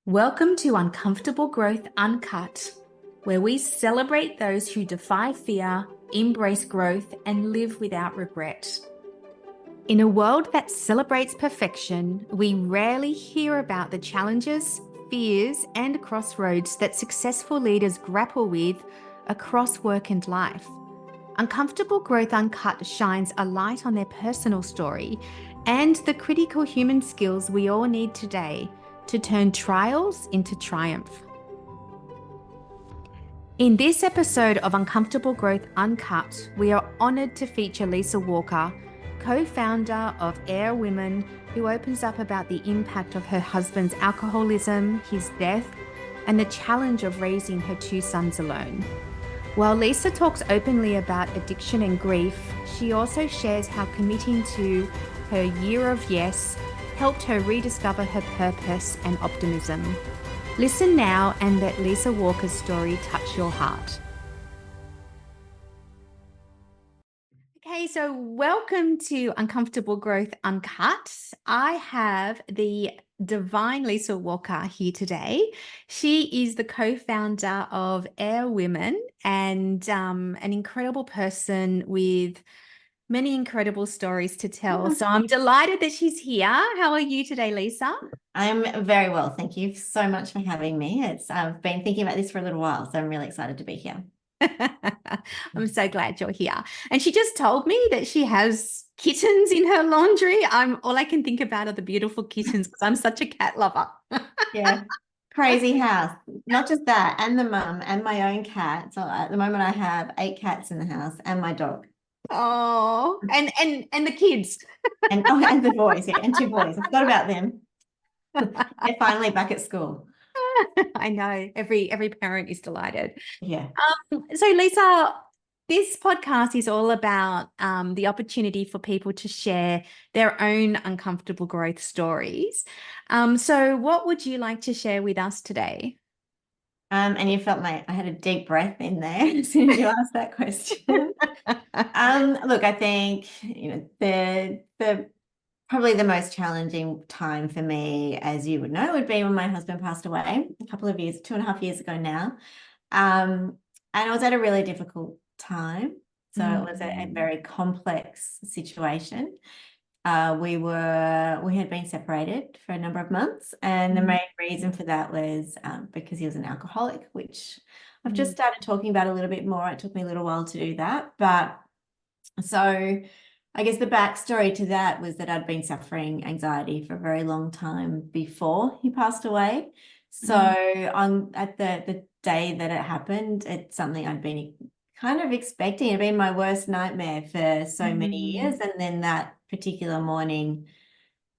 Welcome to Uncomfortable Growth Uncut, where we celebrate those who defy fear, embrace growth, and live without regret. In a world that celebrates perfection, we rarely hear about the challenges, fears, and crossroads that successful leaders grapple with across work and life. Uncomfortable Growth Uncut shines a light on their personal story and the critical human skills we all need today to turn trials into triumph. In this episode of Uncomfortable Growth Uncut, we are honoured to feature Lisa Walker, co-founder of Eir Women, who opens up about the impact of her husband's alcoholism, his death, and the challenge of raising her two sons alone. While Lisa talks openly about addiction and grief, she also shares how committing to her year of yes helped her rediscover her purpose and optimism. Listen now and let Lisa Walker's story touch your heart. Okay, so welcome to Uncomfortable Growth Uncut. I have the divine Lisa Walker here today. She is the co-founder of Eir Women and an incredible person with many incredible stories to tell. So I'm delighted that she's here. How are you today, Lisa? I'm very well. Thank you so much for having me. I've been thinking about this for a little while, so I'm really excited to be here. I'm so glad you're here. And she just told me that she has kittens in her laundry. All I can think about are the beautiful kittens because I'm such a cat lover. Yeah. Crazy house. Not just that, and the mum and my own cat. So at the moment I have 8 cats in the house and my dog. Oh, and the kids. And the boys, yeah, and 2 boys. I forgot about them. They're finally back at school. I know. Every parent is delighted. Yeah. So Lisa, this podcast is all about the opportunity for people to share their own uncomfortable growth stories. So what would you like to share with us today? And you felt I had a deep breath in there as soon as you asked that question. Look, I think, the probably the most challenging time for me, as you would know, would be when my husband passed away a couple of years, 2.5 years ago now. And I was at a really difficult time. So it was a very complex situation. We had been separated for a number of months, and the main reason for that was because he was an alcoholic, which I've just started talking about a little bit more. It took me a little while to do that, but so I guess the backstory to that was that I'd been suffering anxiety for a very long time before he passed away. So at the day that it happened, it's something I'd been kind of expecting. It'd been my worst nightmare for so many years. And then that particular morning,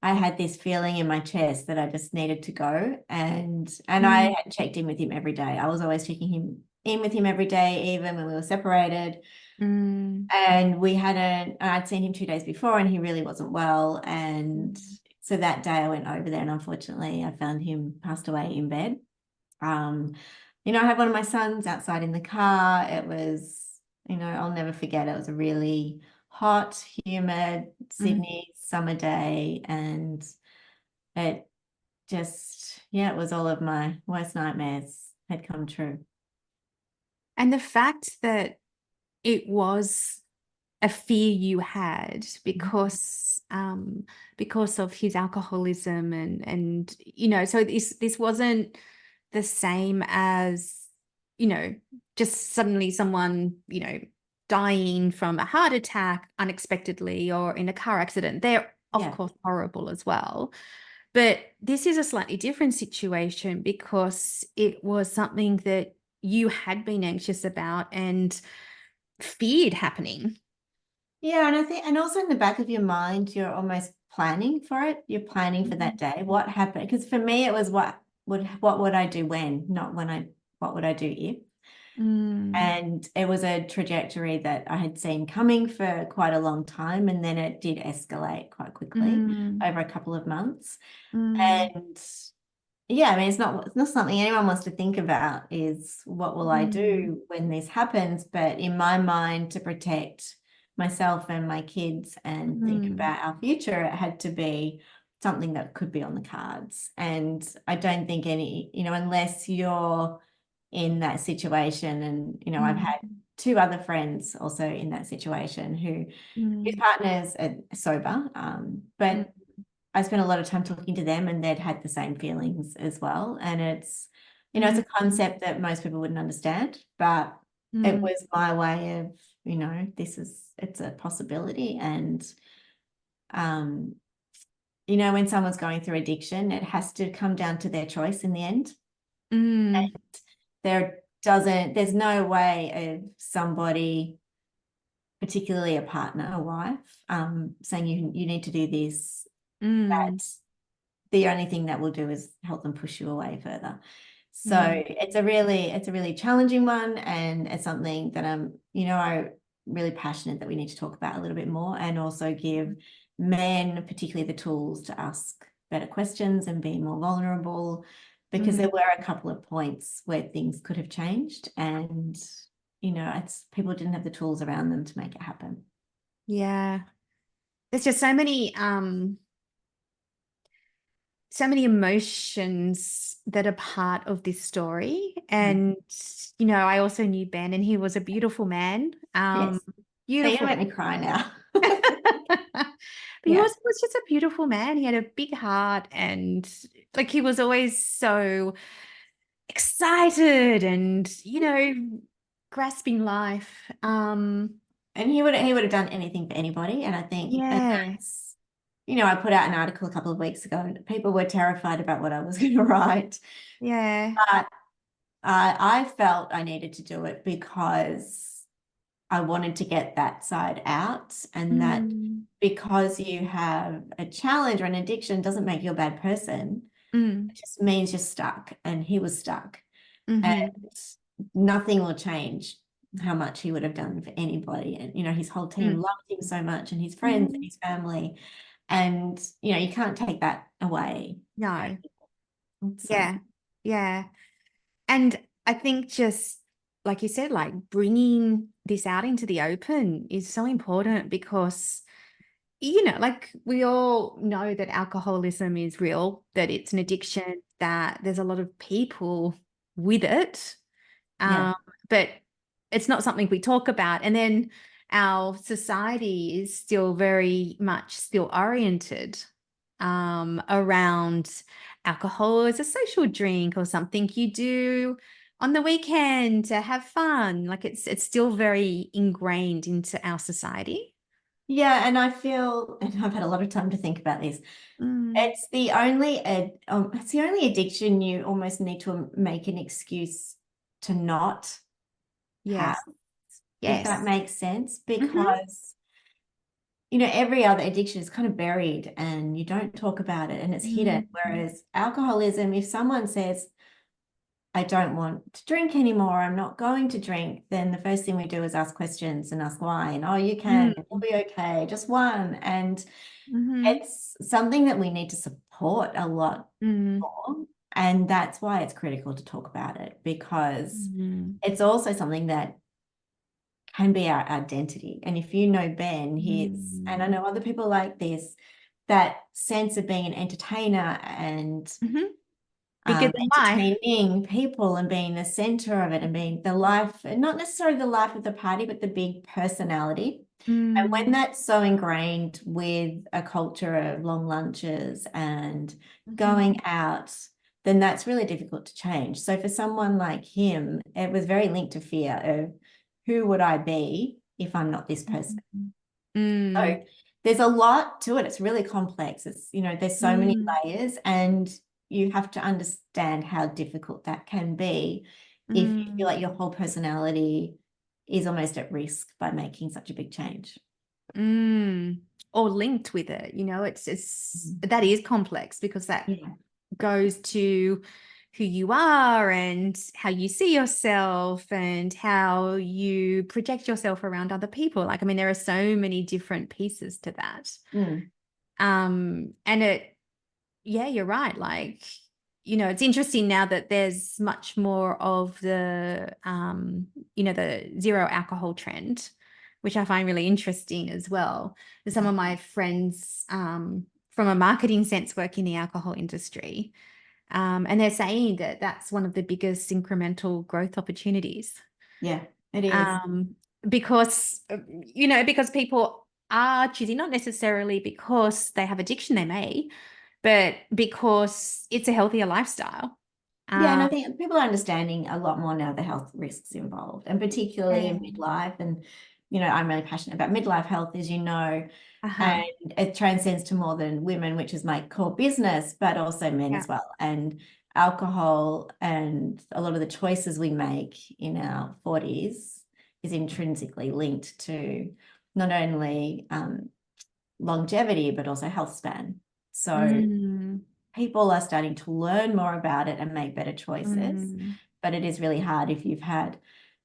I had this feeling in my chest that I just needed to go. And I had checked in with him every day. I was always checking in with him every day, even when we were separated. And I'd seen him 2 days before and he really wasn't well. And so that day I went over there and unfortunately I found him passed away in bed. I had one of my sons outside in the car. It was, I'll never forget. It was a really hot, humid Sydney summer day. And it just, it was all of my worst nightmares had come true. And the fact that it was a fear you had because of his alcoholism and so this wasn't the same as just suddenly someone dying from a heart attack unexpectedly or in a car accident. They're of course horrible as well, but this is a slightly different situation because it was something that you had been anxious about and feared happening. Yeah, and I think, and also in the back of your mind, you're almost planning for it. You're planning for that day. What happened? Because for me, it was what would I do when, not what would I do if? And it was a trajectory that I had seen coming for quite a long time, and then it did escalate quite quickly over a couple of months. And yeah, I mean, it's not something anyone wants to think about is what will I do when this happens? But in my mind, to protect myself and my kids and think about our future, it had to be something that could be on the cards. And I don't think any, unless you're in that situation, and, I've had two other friends also in that situation whose partners are sober, but I spent a lot of time talking to them, and they'd had the same feelings as well. And it's, it's a concept that most people wouldn't understand, but it was my way of, it's a possibility. And, when someone's going through addiction, it has to come down to their choice in the end. And there's no way of somebody, particularly a partner, a wife, saying you need to do this. That's the only thing that will do is help them push you away further. So it's a really challenging one, and it's something that I'm really passionate that we need to talk about a little bit more, and also give men particularly the tools to ask better questions and be more vulnerable, because there were a couple of points where things could have changed, and it's people didn't have the tools around them to make it happen. Yeah. There's just so many emotions that are part of this story. And I also knew Ben, and he was a beautiful man. Yes. Beautiful. You're gonna make me cry now. But he was just a beautiful man. He had a big heart, and like he was always so excited and grasping life. And he would have done anything for anybody. And I think Yes. I put out an article a couple of weeks ago, and people were terrified about what I was going to write. Yeah. But I felt I needed to do it because I wanted to get that side out, and that because you have a challenge or an addiction doesn't make you a bad person. It just means you're stuck, and he was stuck. And nothing will change how much he would have done for anybody. And, his whole team loved him so much, and his friends and his family. And, you can't take that away. No. So. Yeah. Yeah. And I think just like you said, like bringing this out into the open is so important, because, like we all know that alcoholism is real, that it's an addiction, that there's a lot of people with it. But it's not something we talk about. And then our society is still very much oriented around alcohol as a social drink or something you do on the weekend to have fun. Like it's still very ingrained into our society. Yeah, and I feel, and I've had a lot of time to think about this. It's the only addiction you almost need to make an excuse to not have, if that makes sense, because every other addiction is kind of buried and you don't talk about it, and it's hidden. Whereas alcoholism, if someone says, I don't want to drink anymore, I'm not going to drink, then the first thing we do is ask questions and ask why. And, oh, you can, it'll be okay, just one. And it's something that we need to support a lot more. And that's why it's critical to talk about it, because it's also something that can be our identity. And if you know Ben, and I know other people like this, that sense of being an entertainer and entertaining people and being the center of it and being the life, and not necessarily the life of the party, but the big personality. And when that's so ingrained with a culture of long lunches and going out, then that's really difficult to change. So for someone like him, it was very linked to fear of, who would I be if I'm not this person? So there's a lot to it. It's really complex. It's, there's so many layers, and you have to understand how difficult that can be if you feel like your whole personality is almost at risk by making such a big change. Or linked with it, it's that is complex, because that goes to who you are and how you see yourself and how you project yourself around other people. Like, I mean, there are so many different pieces to that. And you're right. Like, it's interesting now that there's much more of the, the zero alcohol trend, which I find really interesting as well. Some of my friends from a marketing sense work in the alcohol industry. And they're saying that that's one of the biggest incremental growth opportunities. Yeah, it is. Um, because, because people are choosing, not necessarily because they have addiction, they may, but because it's a healthier lifestyle. Yeah, and I think people are understanding a lot more now the health risks involved, and particularly in midlife. And, I'm really passionate about midlife health, as you know, Uh-huh. and it transcends to more than women, which is my core business, but also men Yeah. as well. And alcohol and a lot of the choices we make in our 40s is intrinsically linked to not only longevity, but also health span. So people are starting to learn more about it and make better choices. But it is really hard if you've had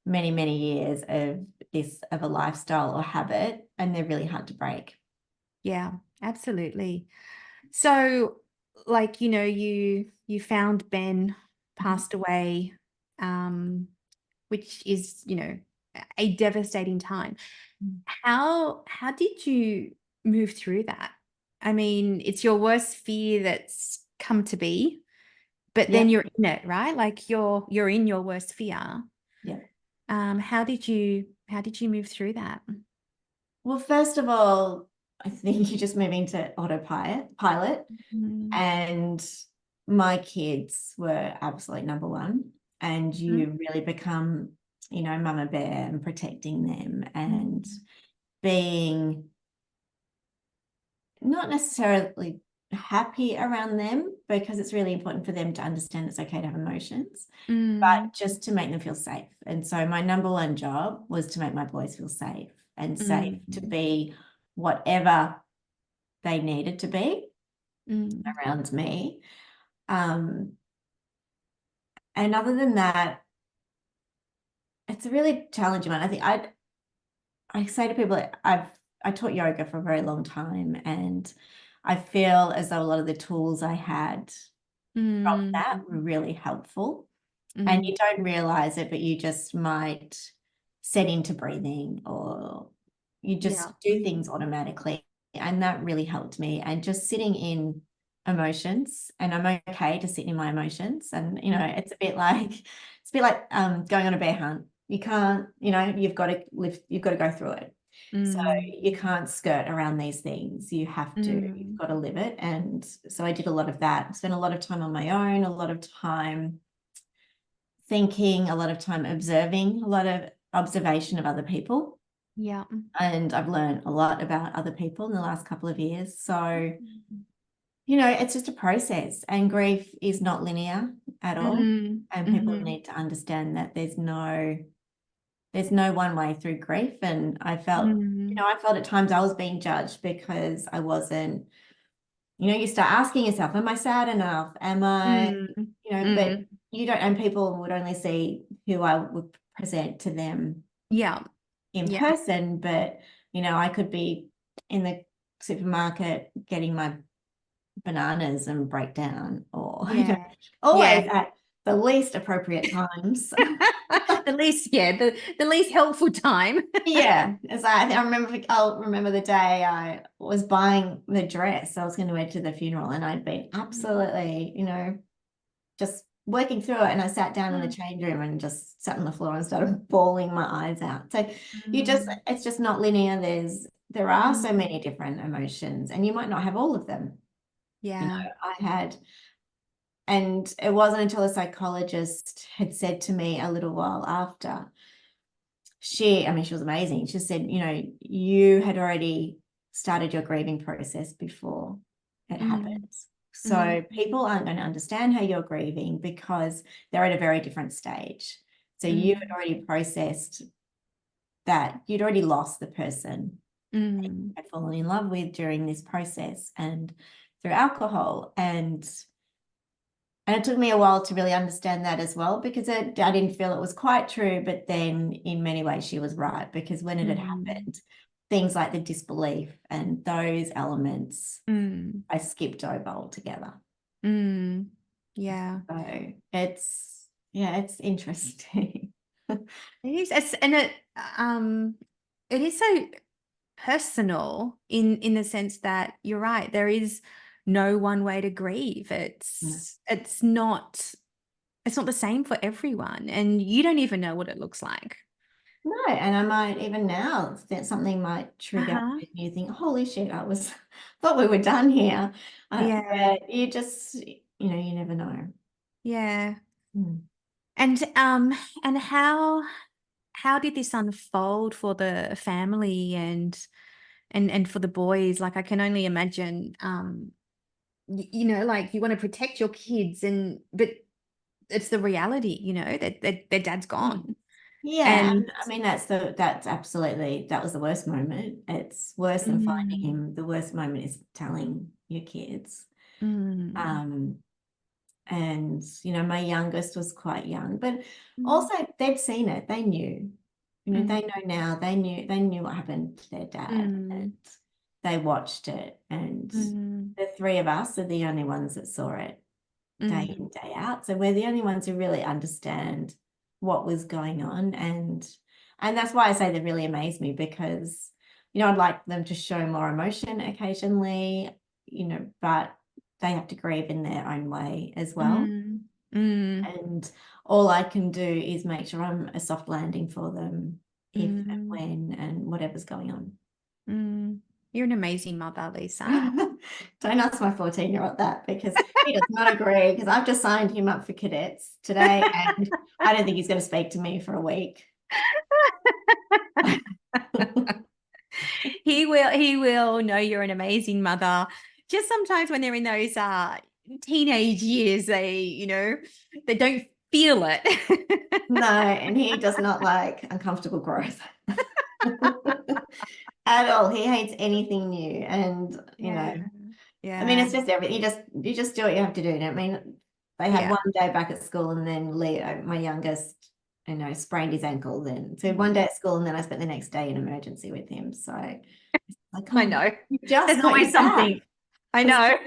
many, many years of a lifestyle or habit, and they're really hard to break. Yeah, absolutely. So, like, you found Ben passed away, which is, a devastating time. How did you move through that? I mean, it's your worst fear that's come to be, but then Yeah, you're in it, right? Like you're in your worst fear. yeah. How did you move through that? Well, first of all, I think you're just moving to autopilot, Mm. and my kids were absolute number one. And Mhm. you really become, mama bear and protecting them and Mm. being not necessarily happy around them, because it's really important for them to understand it's okay to have emotions, Mm. but just to make them feel safe. And so my number one job was to make my boys feel safe and safe to Mm. be whatever they needed to be Mm. around me. And other than that, it's a really challenging one. I think I say to people, I taught yoga for a very long time, and I feel as though a lot of the tools I had from Mm. that were really helpful. And Mm. you don't realize it, but you just might set into breathing, or you Yeah. just do things automatically. And that really helped me. And just sitting in emotions, and I'm okay to sit in my emotions. And, it's a bit like going on a bear hunt. You can't, you've got to go through it. So Mm. you can't skirt around these things. You've Mm. got to live it. And so I did a lot of that, spent a lot of time on my own, a lot of time thinking, a lot of time observing, a lot of observation of other people. Yeah. And I've learned a lot about other people in the last couple of years. So, it's just a process, and grief is not linear at all. Mm. And people Mhm. need to understand that there's no one way through grief. And Mm. I felt at times I was being judged because I wasn't, you start asking yourself, am I sad enough? Am I, Mm. but Mm. you don't, and people would only see who I would present to them Yeah. in Yeah. person. But, I could be in the supermarket getting my bananas and break down, or, Yeah. always Yeah. at the least appropriate times. The least, yeah, the least helpful time. Yeah, it's like, I'll remember the day I was buying the dress I was going to wear to the funeral, and I'd been absolutely, just working through it. And I sat down in the change room and just sat on the floor and started bawling my eyes out. So Mm. it's just not linear. There are so Mm. many different emotions, and you might not have all of them. Yeah. I had, and it wasn't until a psychologist had said to me a little while after, she was amazing. She said, you had already started your grieving process before it Mm. happens. Mm. So people aren't going to understand how you're grieving because they're at a very different stage. So you had Mm. already processed that you'd already lost the person that you Mm. had fallen in love with during this process and through alcohol. And it took me a while to really understand that as well, because I didn't feel it was quite true. But then in many ways she was right, because when it had Mm. happened, things like the disbelief and those elements, Mm. I skipped over altogether. Mm. Yeah. So it's interesting. It is. It is so personal in the sense that you're right. There is no one way to grieve. Yeah. It's not the same for everyone, and you don't even know what it looks like. No, and I might even now that something might trigger Uh-huh. and you think, holy shit, thought we were done here. Yeah. But you just, you never know. Yeah. Mm. And how did this unfold for the family and for the boys? Like, I can only imagine, like, you want to protect your kids, but it's the reality, that their dad's gone. Yeah, And and I mean that's absolutely, that was the worst moment. It's worse than finding mm, him. The worst moment is telling your kids. mm, Um, and my youngest was quite young, but mm, also they'd seen it. They knew. mm, They know now. They knew what happened to their dad, and mm, they watched it. And mm, the three of us are the only ones that saw it day mm, in, day out. So we're the only ones who really understand what was going on. And that's why I say they really amaze me, because, I'd like them to show more emotion occasionally, but they have to grieve in their own way as well. mm, mm, And all I can do is make sure I'm a soft landing for them if and mm, when and whatever's going on. mm. You're an amazing mother, Lisa. Don't ask my 14-year-old that, because he does not agree, because I've just signed him up for cadets today and I don't think he's going to speak to me for a week. He will know you're an amazing mother. Just sometimes when they're in those teenage years, they don't feel it. No, and he does not like uncomfortable growth at all. He hates anything new. And, Yeah. I mean, Yeah. it's just everything. You just do what you have to do. I mean, they had Yeah. one day back at school, and then Leo, my youngest, sprained his ankle. Then so one Mm. day at school, and then I spent the next day in emergency with him. So like, I oh, know. you just There's got always your back. something. I know.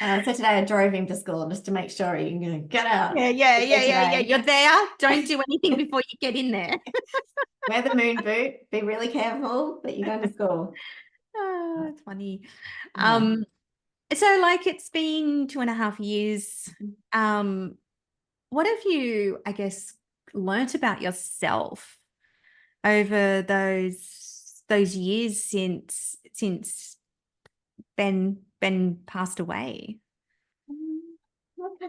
So today I drove him to school just to make sure he can get out. Yeah, yeah, Be yeah, there yeah, yeah. today. You're there. Don't do anything before you get in there. Wear the moon boot. Be really careful, but you're going to school. Oh, it's funny. Yeah. So like it's been 2.5 years. Um, what have you, I guess, learnt about yourself over those years since Ben passed away? Look,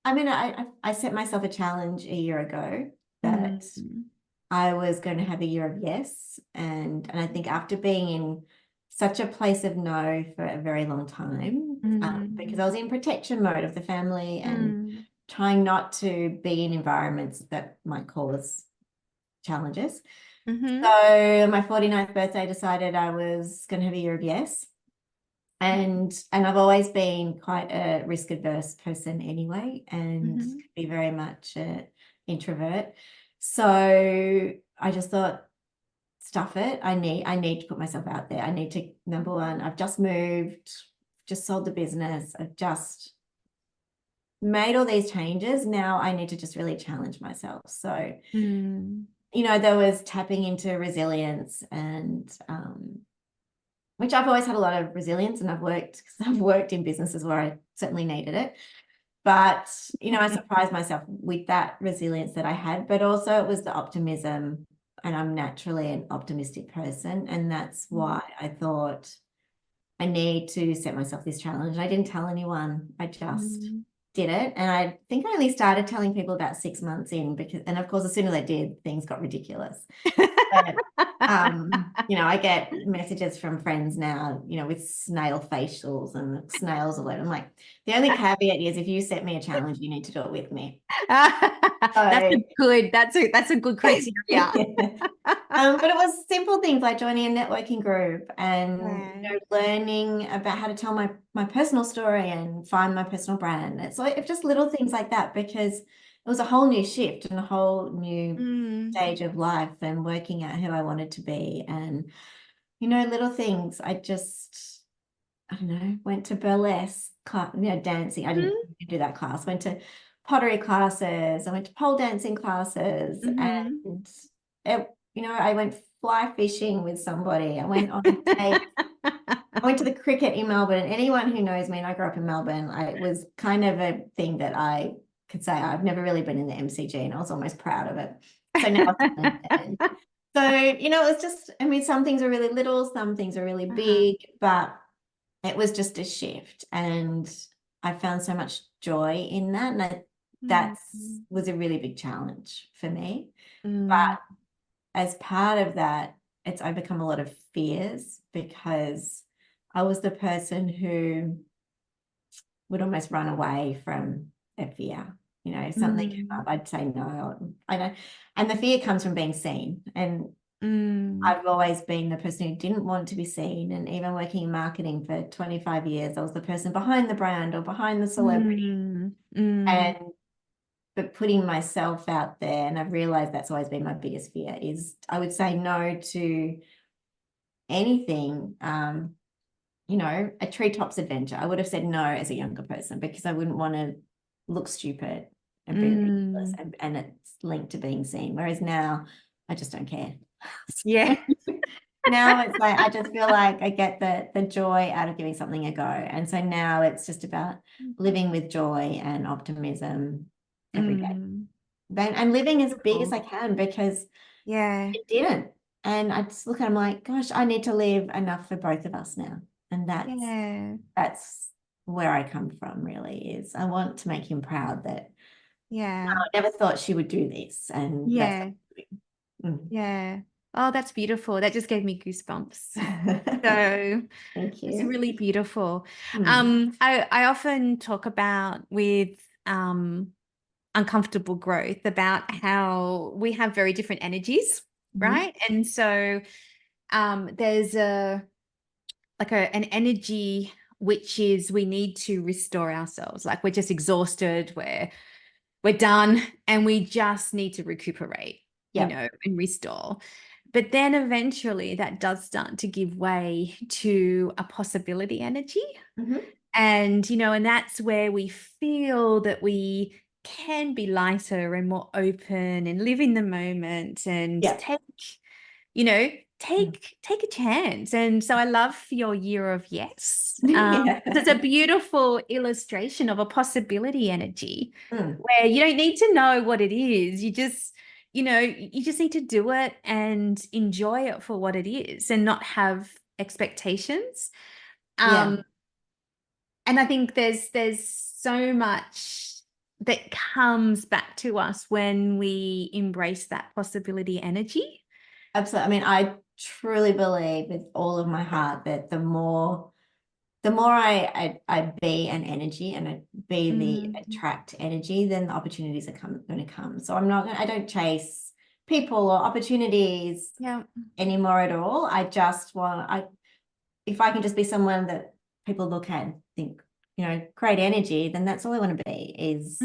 I mean, I set myself a challenge a year ago that Mm, I was going to have a year of yes. And I think after being in such a place of no for a very long time, because mm, I was in protection mode of the family and mm, trying not to be in environments that might cause challenges. So mm-hmm, on my 49th birthday, I decided I was going to have a year of yes. And I've always been quite a risk adverse person anyway, and mm-hmm, be very much an introvert. So I just thought, stuff it. I need to put myself out there. I need to, number one, I've just moved, just sold the business. I've just made all these changes. Now I need to just really challenge myself. So, mm, there was tapping into resilience, and which I've always had a lot of resilience, and I've worked in businesses where I certainly needed it. But, I surprised myself with that resilience that I had, but also it was the optimism, and I'm naturally an optimistic person. And that's why I thought I need to set myself this challenge. I didn't tell anyone. I just mm. did it. And I think I only started telling people about 6 months in, and of course, as soon as I did, things got ridiculous. But, I get messages from friends now, with snail facials and snails alert. I'm like, the only caveat is if you set me a challenge, you need to do it with me. That's So, a good criteria. but it was simple things like joining a networking group and, Yeah. learning about how to tell my personal story and find my personal brand. It's like just little things like that, because it was a whole new shift and a whole new Mm, stage of life and working out who I wanted to be. And, little things. I don't know, went to burlesque class, dancing. I didn't mm, do that class. Went to pottery classes. I went to pole dancing classes, mhm. and I went fly fishing with somebody. I went on dates. I went to the cricket in Melbourne. Anyone who knows me, and I grew up in Melbourne, it was kind of a thing that I could say I've never really been in the MCG, and I was almost proud of it. So now I've done it. So, it was just, I mean, some things are really little, some things are really big, but it was just a shift. And I found so much joy in that. And that was a really big challenge for me. But as part of that, it's overcome a lot of fears, because I was the person who would almost run away from a fear. If something came up, I'd say no. I don't. And the fear comes from being seen. And I've always been the person who didn't want to be seen. And even working in marketing for 25 years, I was the person behind the brand or behind the celebrity. But putting myself out there, and I've realized that's always been my biggest fear, is I would say no to anything. A treetops adventure, I would have said no as a younger person, because I wouldn't want to look stupid and be ridiculous, and it's linked to being seen. Whereas now I just don't care. Yeah. Now it's like I just feel like I get the joy out of giving something a go. And so now it's just about living with joy and optimism every day. And living as big as I can, because it didn't. And I just look at it, I'm like, gosh, I need to live enough for both of us now. And that's where I come from, really, is I want to make him proud that I never thought she would do this. And yeah. Oh, that's beautiful. That just gave me goosebumps. So thank you. it's really beautiful. I often talk about with uncomfortable growth about how we have very different energies, right? And so there's an energy which is we need to restore ourselves. Like we're just exhausted, we're done, and we just need to recuperate, and restore. But then eventually that does start to give way to a possibility energy. And, and that's where we feel that we can be lighter and more open and live in the moment and take a chance. And so I love your year of yes. It's a beautiful illustration of a possibility energy where you don't need to know what it is. You just need to do it and enjoy it for what it is and not have expectations. And I think there's so much that comes back to us when we embrace that possibility energy. Absolutely. I mean, I truly believe with all of my heart that the more I be an energy and I be the attract energy, then the opportunities are going to come. So I don't chase people or opportunities anymore at all. I just if I can just be someone that people look at and think, great energy, then that's all I want to be, is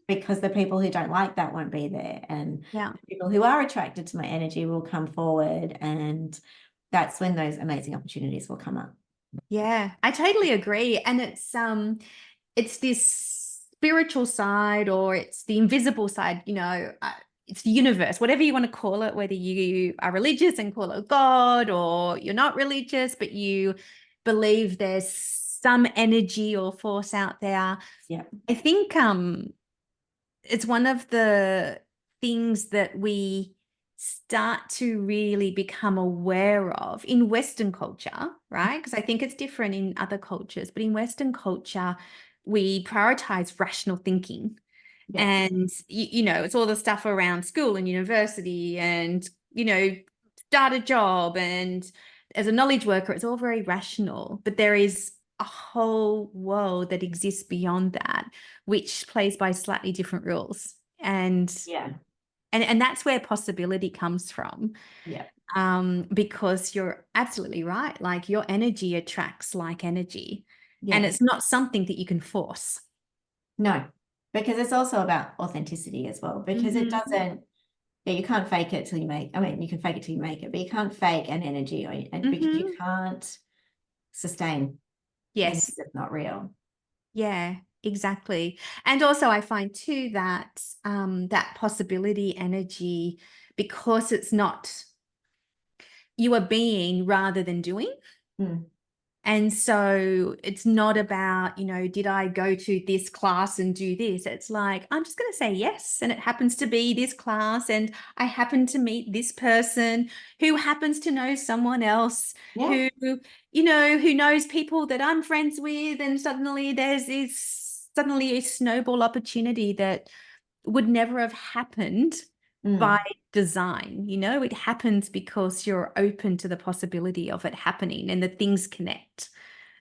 because the people who don't like that won't be there. And people who are attracted to my energy will come forward, and that's when those amazing opportunities will come up. Yeah, I totally agree. And it's this spiritual side, or it's the invisible side, it's the universe, whatever you want to call it, whether you are religious and call it God, or you're not religious, but you believe there's some energy or force out there. I think it's one of the things that we start to really become aware of in Western culture, right? Because I think it's different in other cultures, but in Western culture, we prioritize rational thinking. And, it's all the stuff around school and university and, start a job. And as a knowledge worker, it's all very rational, but there is a whole world that exists beyond that, which plays by slightly different rules. And that's where possibility comes from. Because you're absolutely right. Like your energy attracts like energy, and it's not something that you can force. No, because it's also about authenticity as well, because it doesn't, you can't fake it till you make, I mean, you can fake it till you make it, but you can't fake an energy, because you can't sustain. Yes. It's not real. Yeah, exactly. And also I find too that that possibility energy, because it's not, you are being rather than doing. And so it's not about, did I go to this class and do this? It's like, I'm just going to say yes. And it happens to be this class. And I happen to meet this person who happens to know someone else Yeah. who knows people that I'm friends with. And suddenly there's suddenly a snowball opportunity that would never have happened by design. It happens because you're open to the possibility of it happening and the things connect.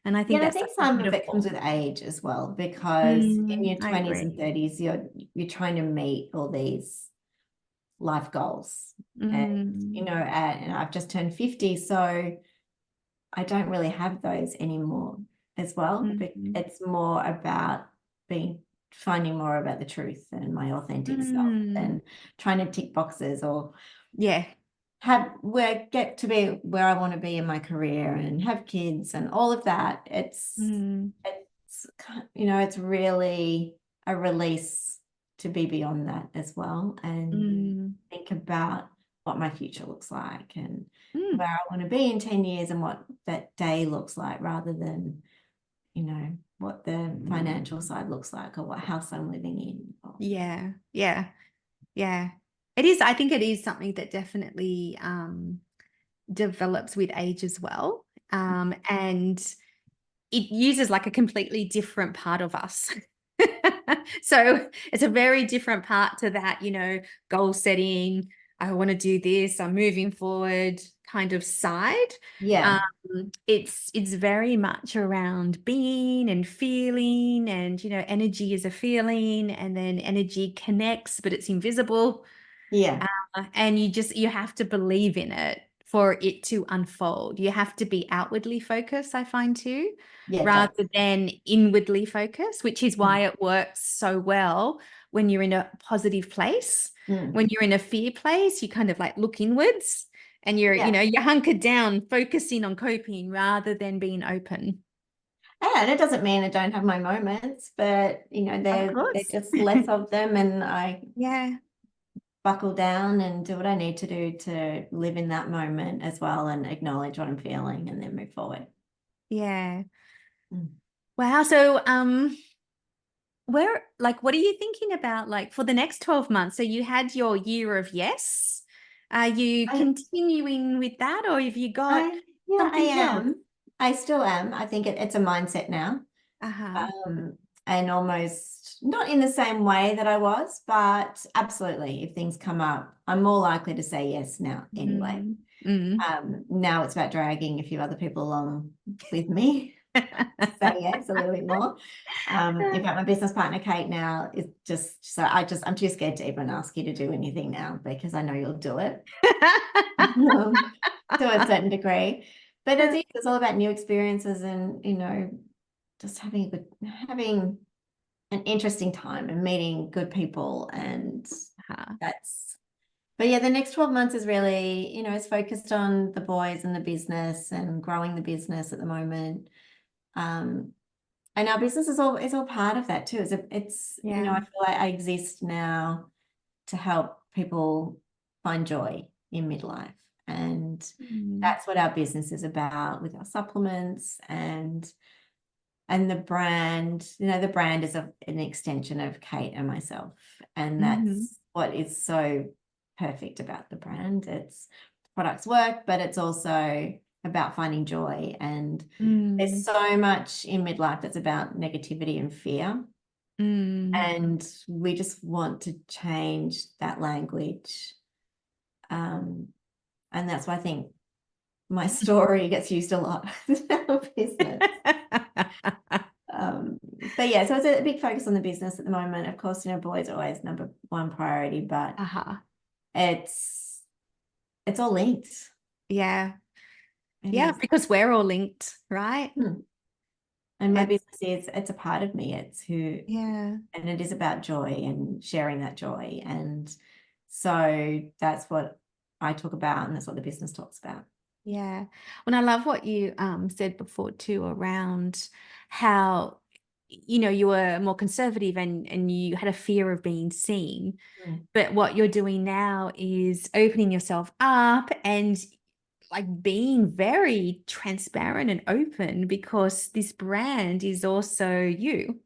And I Yeah, think and I that's think so some of it comes beautiful. with age as well, because in your I 20s and agree. 30s, you're trying to meet all these life goals. And and I've just turned 50, so I don't really have those anymore as well. But it's more about finding more about the truth and my authentic self and trying to tick boxes or Yeah. get to be where I want to be in my career and have kids and all of that. It's really a release to be beyond that as well, and think about what my future looks like and where I want to be in 10 years and what that day looks like, rather than what the financial side looks like or what house I'm living in. Yeah. It is. I think it is something that definitely develops with age as well. And it uses like a completely different part of us. So it's a very different part to that, goal setting. I want to do this. I'm moving forward kind of side. Yeah. It's very much around being and feeling, and energy is a feeling, and then energy connects, but it's invisible. Yeah. And you have to believe in it for it to unfold. You have to be outwardly focused, I find too, Yeah, it does. rather than inwardly focused, which is why it works so well when you're in a positive place. When you're in a fear place, you kind of like look inwards and you're hunkered down, focusing on coping rather than being open. And it doesn't mean I don't have my moments, but Of they're course. just less of them, and I Yeah. buckle down and do what I need to do to live in that moment as well and acknowledge what I'm feeling and then move forward. Yeah. Mm. Wow. So, what are you thinking about like for the next 12 months? So you had your year of yes. Are you I, continuing with that, or have you got I something else? am. I still am. I think it's a mindset now. Uh-huh. Um, and almost not in the same way that I was, but absolutely, if things come up, I'm more likely to say yes now anyway. Mm. Mm. Now it's about dragging a few other people along with me to say yes a little bit more. In fact, my business partner Kate now is I'm too scared to even ask you to do anything now, because I know you'll do it to a certain degree. But it's all about new experiences and just having an interesting time and meeting good people, and that's. But yeah, the next 12 months is really, it's focused on the boys and the business and growing the business at the moment. And our business is all part of that too. I feel like I exist now to help people find joy in midlife. And that's what our business is about, with our supplements and the brand. The brand is an extension of Kate and myself. And that's what is so perfect about the brand. It's products work, but it's also about finding joy. And there's so much in midlife that's about negativity and fear. And we just want to change that language. And that's why I think my story gets used a lot in our business. But yeah, so it's a big focus on the business at the moment. Of course, boys are always number one priority, but it's all linked. Yeah. It Yeah, is. because we're all linked, right? And my business it's a part of me. It's who, Yeah. and it is about joy and sharing that joy. And so that's what I talk about, and that's what the business talks about. Yeah. Well, I love what you said before too, around how you were more conservative and you had a fear of being seen. But what you're doing now is opening yourself up, and like being very transparent and open because this brand is also you.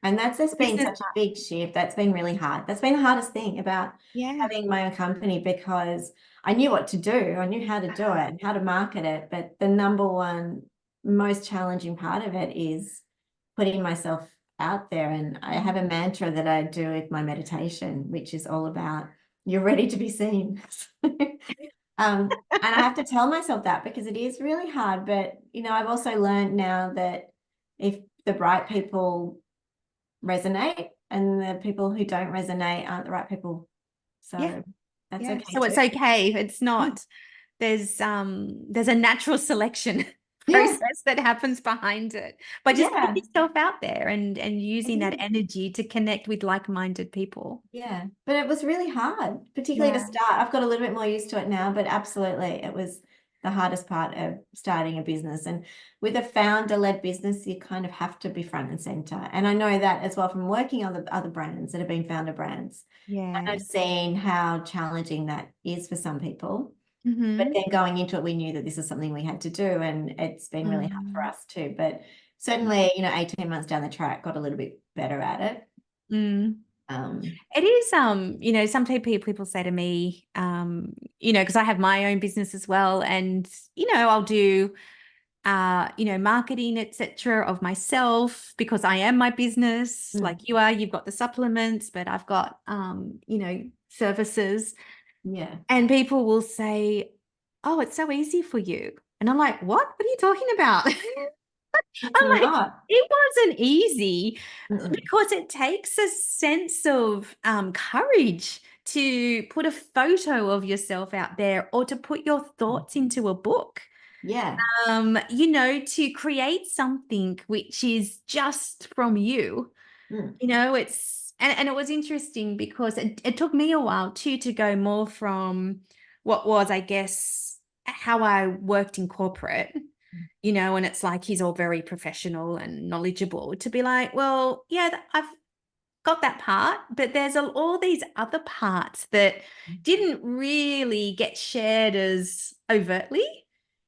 And that's just been Business such a big shift. That's been really hard. That's been the hardest thing about Yeah. having my own company, because I knew what to do. I knew how to do it and how to market it. But the number one most challenging part of it is putting myself out there. And I have a mantra that I do with my meditation, which is all about you're ready to be seen. And I have to tell myself that because it is really hard. But, I've also learned now that if the right people resonate and the people who don't resonate aren't the right people. Yeah. So that's Yeah. okay So too. it's okay. It's not, there's a natural selection Yeah, process that happens behind it by just putting yeah, yourself out there and it using that is. energy to connect with like-minded people. Yeah, but it was really hard, particularly to Yeah. start. I've got a little bit more used to it now, but absolutely, it was the hardest part of starting a business. And with a founder-led business, you kind of have to be front and center. And I know that as well from working on the other brands that have been founder brands. And Yeah. I've seen how challenging that is for some people. But Mm-hmm. then going into it, we knew that this is something we had to do, and it's been really hard for Mm. us too. But certainly, 18 months down the track, got a little bit better at it. Mm. Um, It is, some people say to me, because I have my own business as well, and I'll do, marketing, etc., of myself because I am my business, like you are. You've got the supplements, but I've got, services, yeah, and people will say, "Oh, it's so easy for you," and I'm like, "What? What are you talking about?" it's I'm like, not. it wasn't easy Mm-mm. because it takes a sense of courage to put a photo of yourself out there or to put your thoughts into a book, Yeah. to create something which is just from you. Mm. And it was interesting because it took me a while too to go more from what was, I guess, how I worked in corporate, and it's like he's all very professional and knowledgeable, to be like, well, yeah, I've got that part, but there's all these other parts that didn't really get shared as overtly,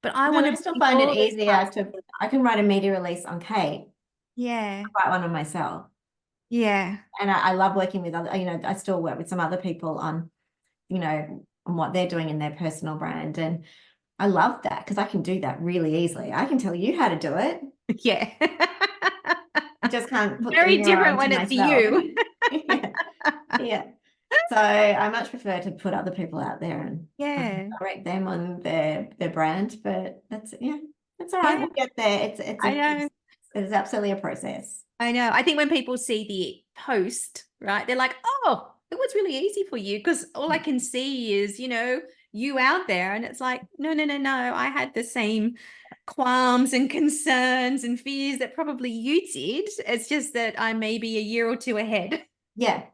but I No, and want I to still bring find it all these easier parts to, together. I can write a media release on Kate, Yeah. write one on myself. Yeah. And I love working with other, I still work with some other people on, on what they're doing in their personal brand. And I love that because I can do that really easily. I can tell you how to do it. Yeah. I just can't put the Very mirror different onto when it's myself. you. Yeah. Yeah. So I much prefer to put other people out there and Yeah. direct them on their brand. But that's that's all right. Yeah. We'll get there. I know. It's absolutely a process. I know. I think when people see the post, right, they're like, oh, it was really easy for you because all I can see is, you out there. And it's like, no, no, no, no. I had the same qualms and concerns and fears that probably you did. It's just that I'm maybe a year or two ahead. Yeah.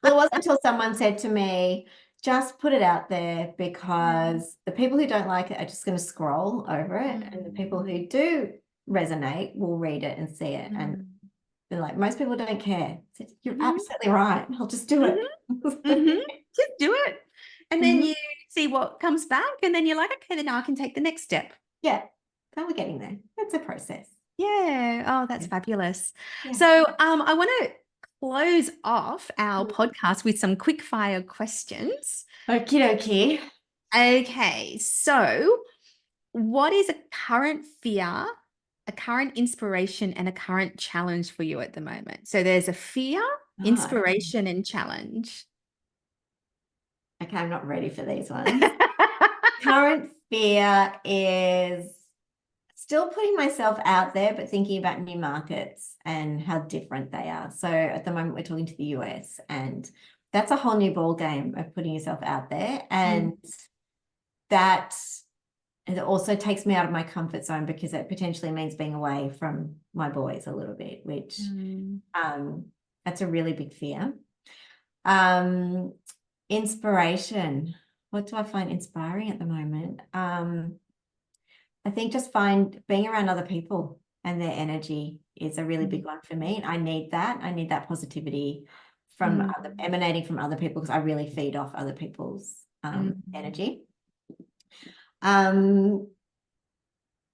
Well, it wasn't until someone said to me, just put it out there Mm. because the people who don't like it are just going to scroll over it. And the people who do resonate will read it and see it. And Mm. they're like, most people don't care. I said, you're Mhm. absolutely right. I'll just do Mhm. it. Mhm. Just do it. And then Mhm. you see what comes back. And then you're like, okay, then now I can take the next step. Yeah. So we're getting there. That's a process. Yeah. Oh, that's Yeah. fabulous. Yeah. So, I want to close off our Mm. podcast with some quick fire questions. Okie dokie. Okay. So, what is a current fear, a current inspiration, and a current challenge for you at the moment? So, there's a fear, Oh, inspiration, and challenge. okay, I'm not ready for these ones. Current fear is still putting myself out there, but thinking about new markets and how different they are. So at the moment, we're talking to the US, and that's a whole new ball game of putting yourself out there. And that it also takes me out of my comfort zone because it potentially means being away from my boys a little bit, which Mm. that's a really big fear. Um, inspiration. What do I find inspiring at the moment? I think just find being around other people and their energy is a really big one for me. I need that. I need that positivity from emanating from other people because I really feed off other people's Mm. energy. Um,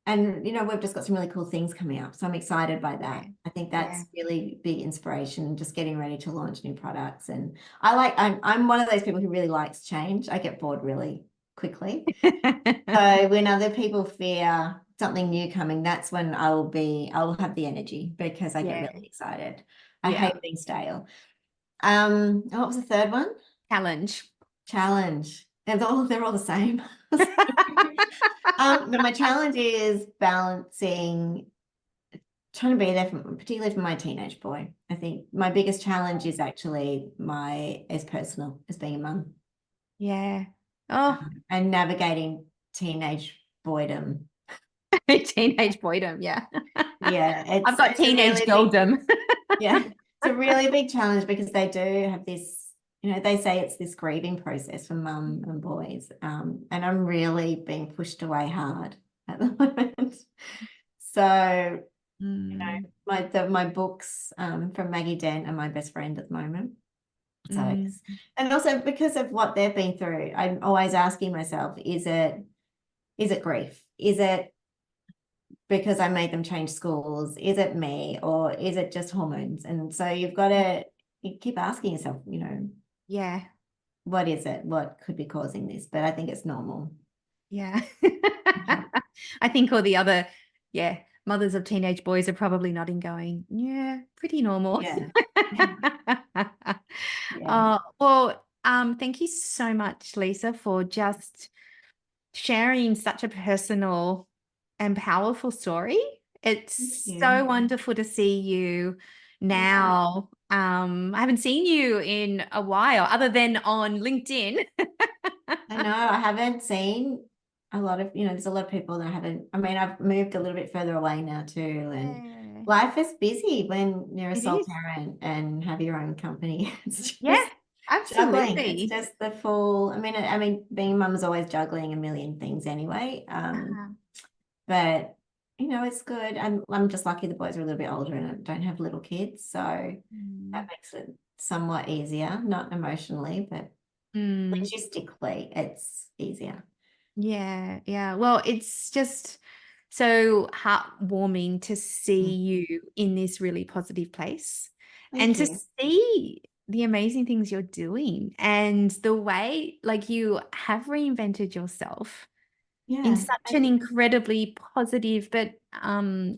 and we've just got some really cool things coming up. So I'm excited by that. I think that's really big inspiration, just getting ready to launch new products. And I'm one of those people who really likes change. I get bored really quickly. So when other people fear something new coming, that's when I'll have the energy, because I get really excited. I hate being stale. What was the third one? Challenge. They're all the same. But my challenge is trying to be there particularly for my teenage boy. I think my biggest challenge is actually as personal as being a mum. Yeah. Oh. And navigating teenage boydom. Teenage boydom, yeah. Yeah. I've got teenage girldom. Yeah. It's a really big challenge, because they do have this, they say it's this grieving process for mum and boys. And I'm really being pushed away hard at the moment. So, my books from Maggie Dent are my best friend at the moment. So, and also because of what they've been through, I'm always asking myself, is it grief? Is it because I made them change schools? Is it me, or is it just hormones? And so you keep asking yourself, yeah, what is it? What could be causing this? But I think it's normal. Yeah. I think all the other, mothers of teenage boys are probably nodding, going, yeah, pretty normal. Yeah. Well, thank you so much, Lisa, for just sharing such a personal and powerful story. It's so wonderful to see you now. I haven't seen you in a while, other than on LinkedIn. I know I haven't seen a lot of, there's a lot of people that I haven't. I mean, I've moved a little bit further away now too, and life is busy when you're a sole parent and have your own company. It's just absolutely juggling. It's just the full. I mean, being a mum is always juggling a million things anyway. But it's good. I'm just lucky the boys are a little bit older and don't have little kids, so that makes it somewhat easier, not emotionally, but logistically, it's easier. Yeah. Well, it's just so heartwarming to see you in this really positive place. Thank you. To see the amazing things you're doing, and the way, like, you have reinvented yourself in such an incredibly positive but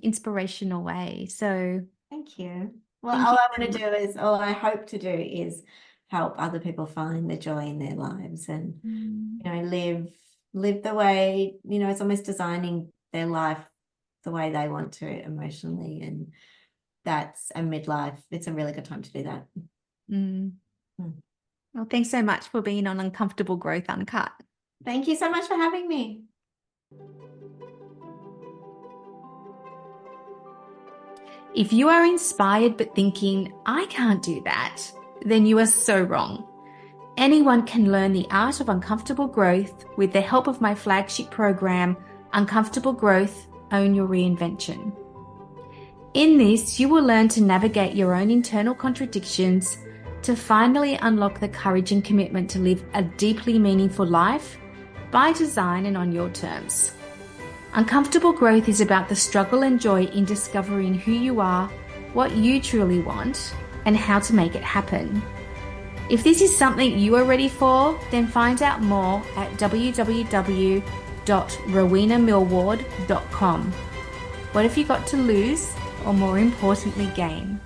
inspirational way. So thank you. Well, all I hope to do is help other people find the joy in their lives, and live the way, it's almost designing their life the way they want to emotionally, and that's a midlife. It's a really good time to do that. Well, thanks so much for being on Uncomfortable Growth Uncut. Thank you so much for having me. If you are inspired but thinking, I can't do that, then you are so wrong. Anyone can learn the art of uncomfortable growth with the help of my flagship program, Uncomfortable Growth, Own Your Reinvention. In this, you will learn to navigate your own internal contradictions to finally unlock the courage and commitment to live a deeply meaningful life by design and on your terms. Uncomfortable growth is about the struggle and joy in discovering who you are, what you truly want, and how to make it happen. If this is something you are ready for, then find out more at www.rowenamillward.com. What have you got to lose, or more importantly, gain?